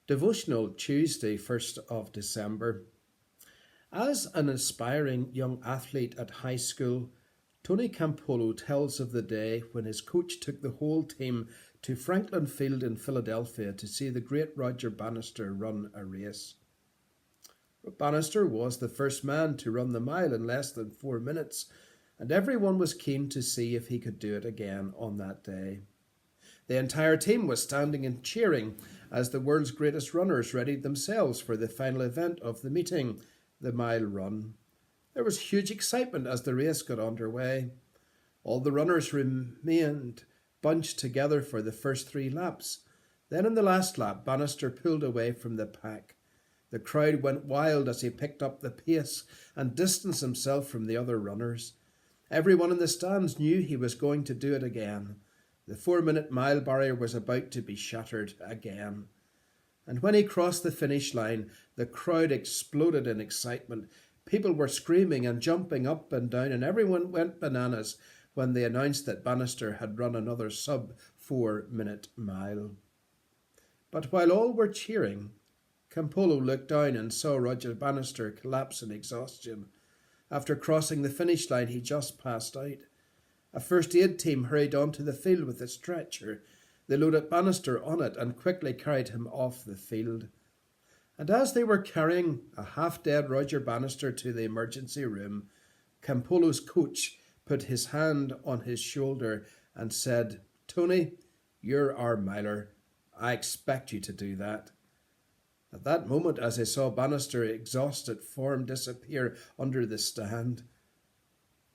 Devotional Tuesday, 1st of December. As an aspiring young athlete at high school, Tony Campolo tells of the day when his coach took the whole team to Franklin Field in Philadelphia to see the great Roger Bannister run a race. Bannister was the first man to run the mile in less than 4 minutes, and everyone was keen to see if he could do it again on that day. The entire team was standing and cheering as the world's greatest runners readied themselves for the final event of the meeting, the mile run. There was huge excitement as the race got underway. All the runners remained bunched together for the first 3 laps. Then in the last lap, Bannister pulled away from the pack. The crowd went wild as he picked up the pace and distanced himself from the other runners. Everyone in the stands knew he was going to do it again. The 4-minute mile barrier was about to be shattered again. And when he crossed the finish line, the crowd exploded in excitement. People were screaming and jumping up and down, and everyone went bananas when they announced that Bannister had run another sub-4-minute mile. But while all were cheering, Campolo looked down and saw Roger Bannister collapse in exhaustion. After crossing the finish line, he just passed out. A first aid team hurried onto the field with a stretcher. They loaded Bannister on it and quickly carried him off the field. And as they were carrying a half-dead Roger Bannister to the emergency room, Campolo's coach put his hand on his shoulder and said, "Tony, you're our miler. I expect you to do that." At that moment, as I saw Bannister's exhausted form disappear under the stand,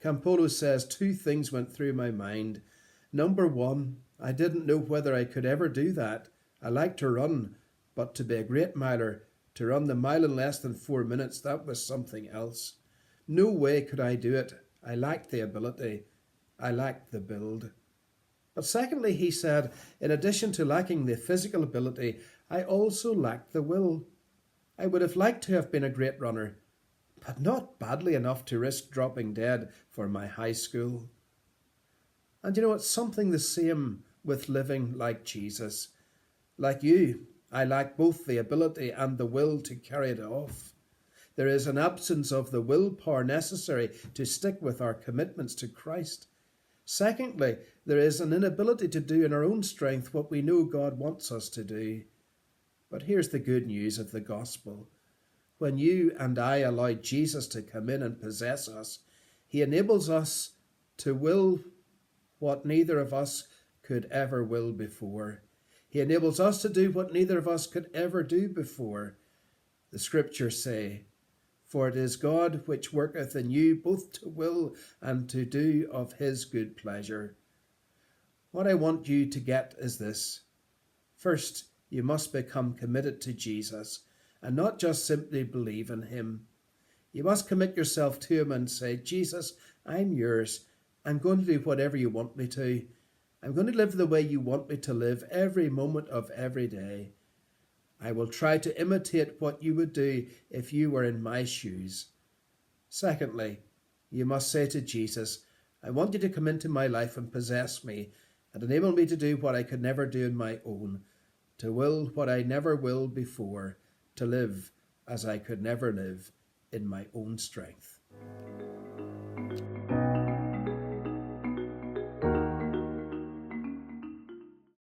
Campolo says 2 things went through my mind. Number 1, I didn't know whether I could ever do that. I like to run, but to be a great miler, to run the mile in less than 4 minutes, that was something else. No way could I do it. I lacked the ability. I lacked the build. But secondly, he said, in addition to lacking the physical ability, I also lacked the will. I would have liked to have been a great runner, but not badly enough to risk dropping dead for my high school. And it's something the same with living like Jesus. Like you, I lack both the ability and the will to carry it off. There is an absence of the willpower necessary to stick with our commitments to Christ. Secondly, there is an inability to do in our own strength what we know God wants us to do. But here's the good news of the gospel. When you and I allow Jesus to come in and possess us, he enables us to will what neither of us could ever will before. He enables us to do what neither of us could ever do before. The scriptures say, "For it is God which worketh in you both to will and to do of his good pleasure." What I want you to get is this. First, you must become committed to Jesus and not just simply believe in him. You must commit yourself to him and say, "Jesus, I'm yours. I'm going to do whatever you want me to. I'm going to live the way you want me to live every moment of every day. I will try to imitate what you would do if you were in my shoes." Secondly, you must say to Jesus, "I want you to come into my life and possess me and enable me to do what I could never do on my own, to will what I never will before, to live as I could never live in my own strength."